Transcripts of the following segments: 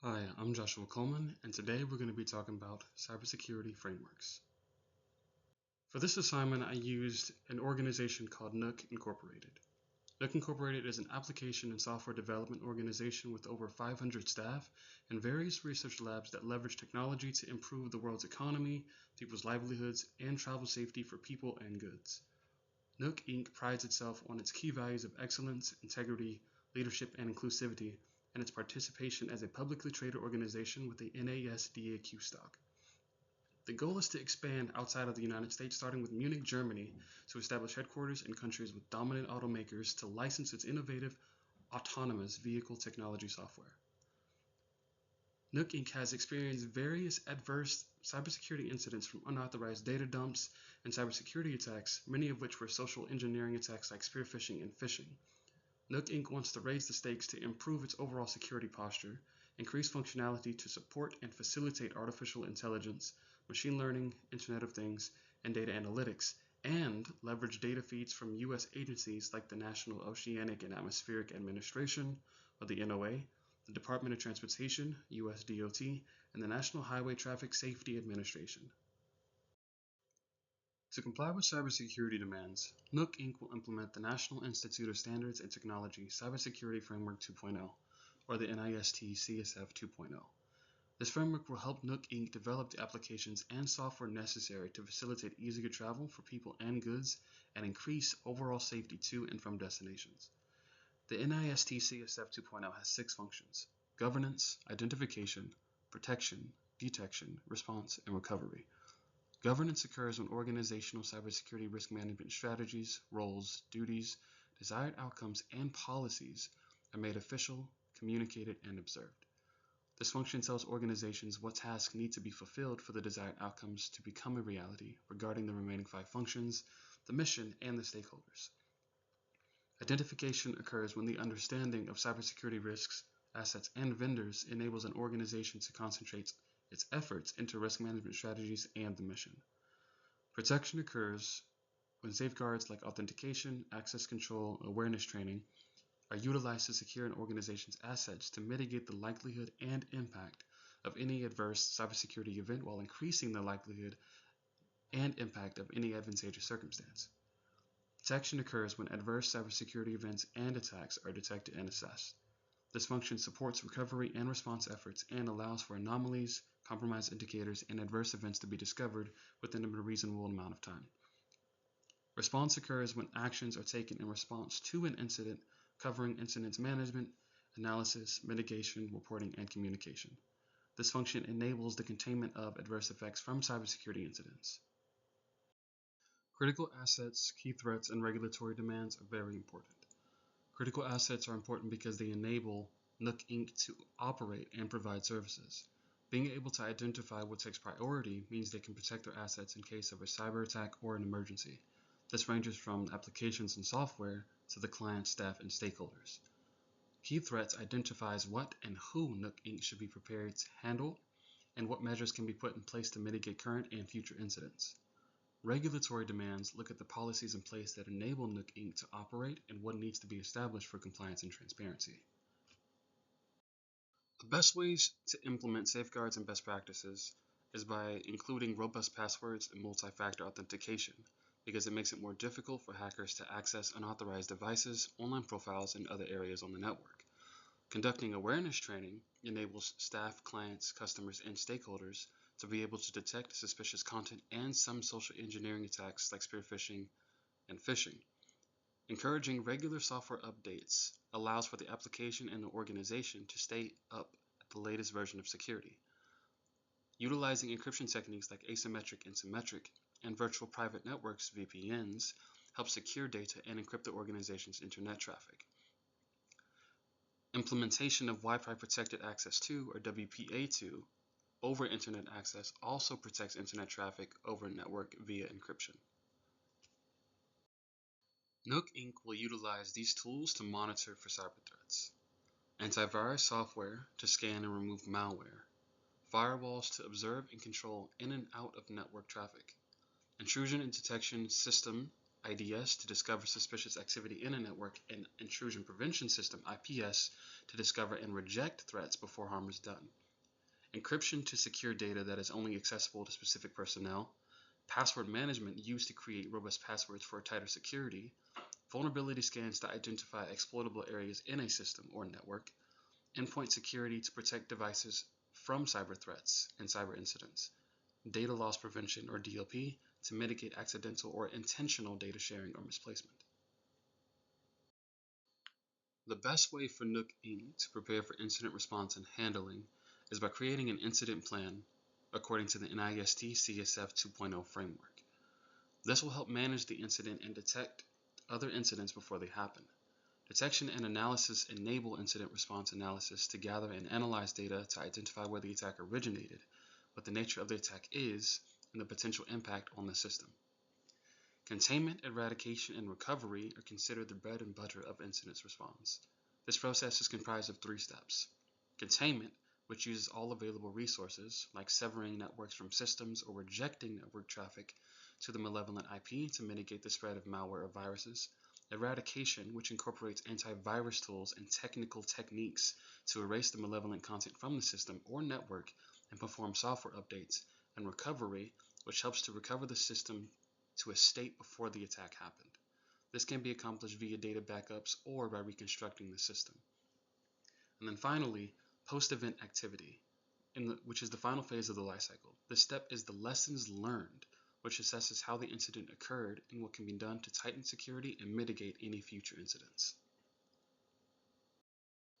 Hi, I'm Joshua Coleman, and today we're going to be talking about cybersecurity frameworks. For this assignment, I used an organization called Nook Incorporated. Nook Incorporated is an application and software development organization with over 500 staff and various research labs that leverage technology to improve the world's economy, people's livelihoods, and travel safety for people and goods. Nook Inc. prides itself on its key values of excellence, integrity, leadership, and inclusivity, and its participation as a publicly traded organization with a NASDAQ stock. The goal is to expand outside of the United States, starting with Munich, Germany, to establish headquarters in countries with dominant automakers to license its innovative autonomous vehicle technology software. Nook Inc. has experienced various adverse cybersecurity incidents from unauthorized data dumps and cybersecurity attacks, many of which were social engineering attacks like spear phishing and phishing. Nook Inc. wants to raise the stakes to improve its overall security posture, increase functionality to support and facilitate artificial intelligence, machine learning, Internet of Things, and data analytics, and leverage data feeds from U.S. agencies like the National Oceanic and Atmospheric Administration, or the NOAA, the Department of Transportation, U.S. DOT, and the National Highway Traffic Safety Administration. To comply with cybersecurity demands, Nook Inc. will implement the National Institute of Standards and Technology Cybersecurity Framework 2.0, or the NIST CSF 2.0. This framework will help Nook Inc. develop the applications and software necessary to facilitate easier travel for people and goods and increase overall safety to and from destinations. The NIST CSF 2.0 has 6 functions: governance, identification, protection, detection, response, and recovery. Governance occurs when organizational cybersecurity risk management strategies, roles, duties, desired outcomes, and policies are made official, communicated, and observed. This function tells organizations what tasks need to be fulfilled for the desired outcomes to become a reality regarding the remaining 5 functions, the mission, and the stakeholders. Identification occurs when the understanding of cybersecurity risks, assets, and vendors enables an organization to concentrate its efforts into risk management strategies and the mission. Protection occurs when safeguards like authentication, access control, awareness training are utilized to secure an organization's assets to mitigate the likelihood and impact of any adverse cybersecurity event while increasing the likelihood and impact of any advantageous circumstance. Detection occurs when adverse cybersecurity events and attacks are detected and assessed. This function supports recovery and response efforts and allows for anomalies, compromise indicators, and adverse events to be discovered within a reasonable amount of time. Response occurs when actions are taken in response to an incident, covering incident management, analysis, mitigation, reporting, and communication. This function enables the containment of adverse effects from cybersecurity incidents. Critical assets, key threats, and regulatory demands are very important. Critical assets are important because they enable Nook Inc. to operate and provide services. Being able to identify what takes priority means they can protect their assets in case of a cyber attack or an emergency. This ranges from applications and software to the client, staff, and stakeholders. Key threats identifies what and who Nook Inc. should be prepared to handle and what measures can be put in place to mitigate current and future incidents. Regulatory demands look at the policies in place that enable Nook Inc. to operate and what needs to be established for compliance and transparency. The best ways to implement safeguards and best practices is by including robust passwords and multi-factor authentication, because it makes it more difficult for hackers to access unauthorized devices, online profiles, and other areas on the network. Conducting awareness training enables staff, clients, customers, and stakeholders to be able to detect suspicious content and some social engineering attacks like spear phishing and phishing. Encouraging regular software updates allows for the application and the organization to stay up at the latest version of security. Utilizing encryption techniques like asymmetric and symmetric and virtual private networks (VPNs) help secure data and encrypt the organization's internet traffic. Implementation of Wi-Fi Protected Access 2 or WPA2 over Internet access also protects Internet traffic over network via encryption. Nook Inc. will utilize these tools to monitor for cyber threats. Antivirus software to scan and remove malware. Firewalls to observe and control in and out of network traffic. Intrusion and detection system IDS, to discover suspicious activity in a network, and intrusion prevention system, IPS, to discover and reject threats before harm is done. Encryption to secure data that is only accessible to specific personnel, password management used to create robust passwords for tighter security, vulnerability scans to identify exploitable areas in a system or network, endpoint security to protect devices from cyber threats and cyber incidents, data loss prevention or DLP to mitigate accidental or intentional data sharing or misplacement. The best way for Nook Inc. to prepare for incident response and handling is by creating an incident plan according to the NIST CSF 2.0 framework. This will help manage the incident and detect other incidents before they happen. Detection and analysis enable incident response analysis to gather and analyze data to identify where the attack originated, what the nature of the attack is, and the potential impact on the system. Containment, eradication, and recovery are considered the bread and butter of incident response. This process is comprised of 3 steps. Containment, which uses all available resources, like severing networks from systems or rejecting network traffic to the malevolent IP to mitigate the spread of malware or viruses. Eradication, which incorporates antivirus tools and technical techniques to erase the malevolent content from the system or network and perform software updates. And recovery, which helps to recover the system to a state before the attack happened. This can be accomplished via data backups or by reconstructing the system. And then finally, post-event activity, which is the final phase of the lifecycle. This step is the lessons learned, which assesses how the incident occurred and what can be done to tighten security and mitigate any future incidents.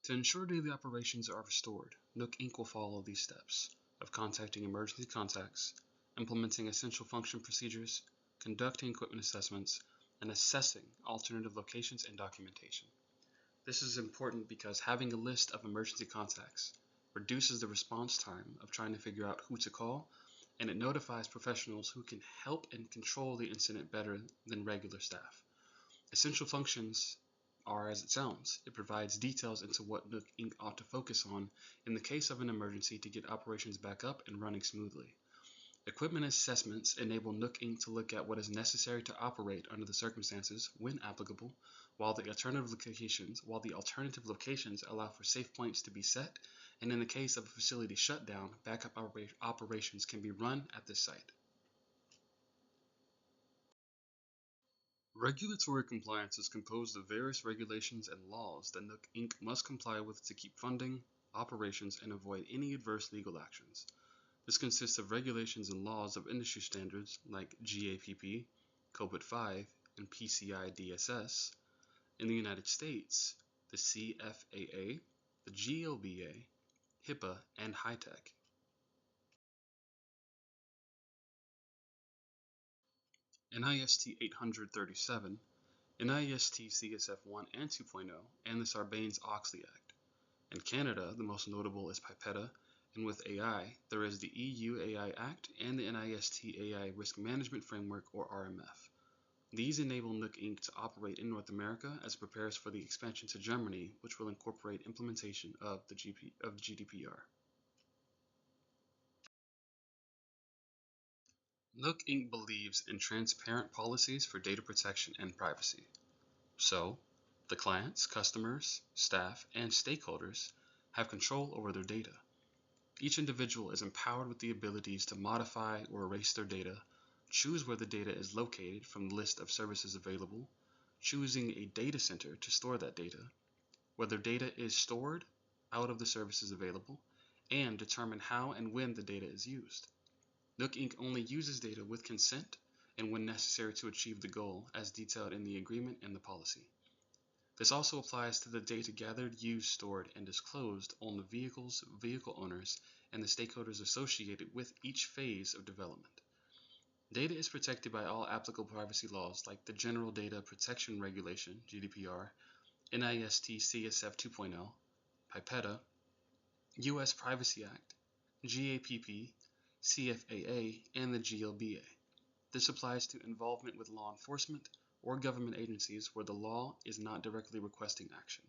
To ensure daily operations are restored, Nook Inc. will follow these steps of contacting emergency contacts, implementing essential function procedures, conducting equipment assessments, and assessing alternative locations and documentation. This is important because having a list of emergency contacts reduces the response time of trying to figure out who to call, and it notifies professionals who can help and control the incident better than regular staff. Essential functions are as it sounds. It provides details into what Nook Inc. ought to focus on in the case of an emergency to get operations back up and running smoothly. Equipment assessments enable Nook Inc. to look at what is necessary to operate under the circumstances when applicable, while the alternative locations allow for safe points to be set, and in the case of a facility shutdown, backup operations can be run at this site. Regulatory compliance is composed of various regulations and laws that Nook Inc. must comply with to keep funding, operations, and avoid any adverse legal actions. This consists of regulations and laws of industry standards like GAPP, COBIT 5, and PCI DSS. In the United States, the CFAA, the GLBA, HIPAA, and HITECH. NIST 837, NIST CSF 1 and 2.0, and the Sarbanes-Oxley Act. In Canada, the most notable is PIPEDA, and with AI, there is the EU AI Act and the NIST AI Risk Management Framework, or RMF. These enable Nook Inc. to operate in North America as it prepares for the expansion to Germany, which will incorporate implementation of the GDPR. Nook Inc. believes in transparent policies for data protection and privacy. So, the clients, customers, staff, and stakeholders have control over their data. Each individual is empowered with the abilities to modify or erase their data, choose where the data is located from the list of services available, choosing a data center to store that data, whether data is stored out of the services available, and determine how and when the data is used. Nook Inc. only uses data with consent and when necessary to achieve the goal as detailed in the agreement and the policy. This also applies to the data gathered, used, stored, and disclosed on the vehicles, vehicle owners, and the stakeholders associated with each phase of development. Data is protected by all applicable privacy laws like the General Data Protection Regulation, GDPR, NIST CSF 2.0, PIPEDA, U.S. Privacy Act, GAPP, CFAA, and the GLBA. This applies to involvement with law enforcement or government agencies where the law is not directly requesting action.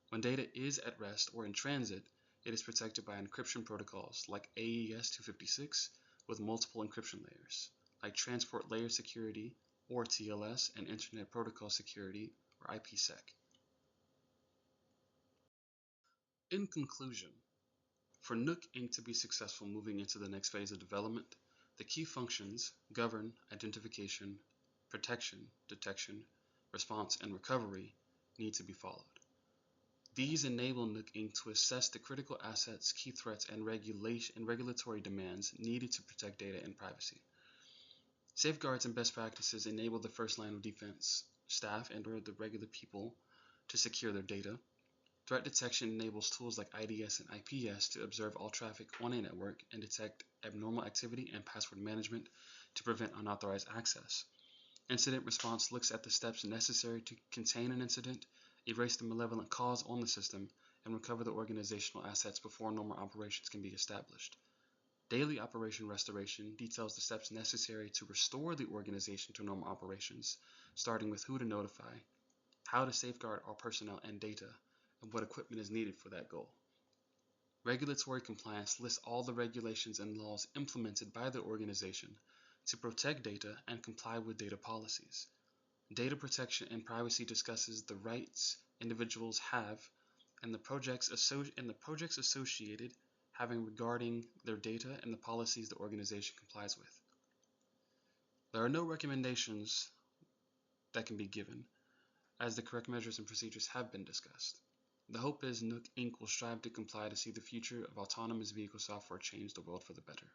When data is at rest or in transit, it is protected by encryption protocols like AES 256 with multiple encryption layers, like transport layer security, or TLS, and Internet Protocol Security, or IPsec. In conclusion, for Nook Inc. to be successful moving into the next phase of development, the key functions govern, identification, protection, detection, response, and recovery need to be followed. These enable Nook Inc. to assess the critical assets, key threats, and regulatory demands needed to protect data and privacy. Safeguards and best practices enable the first line of defense, staff and/or the regular people to secure their data. Threat detection enables tools like IDS and IPS to observe all traffic on a network and detect abnormal activity, and password management to prevent unauthorized access. Incident response looks at the steps necessary to contain an incident, erase the malevolent cause on the system, and recover the organizational assets before normal operations can be established. Daily operation restoration details the steps necessary to restore the organization to normal operations, starting with who to notify, how to safeguard our personnel and data, and what equipment is needed for that goal. Regulatory compliance lists all the regulations and laws implemented by the organization to protect data and comply with data policies. Data protection and privacy discusses the rights individuals have and the projects associated having regarding their data and the policies the organization complies with. There are no recommendations that can be given, as the correct measures and procedures have been discussed. The hope is Nook Inc. will strive to comply to see the future of autonomous vehicle software change the world for the better.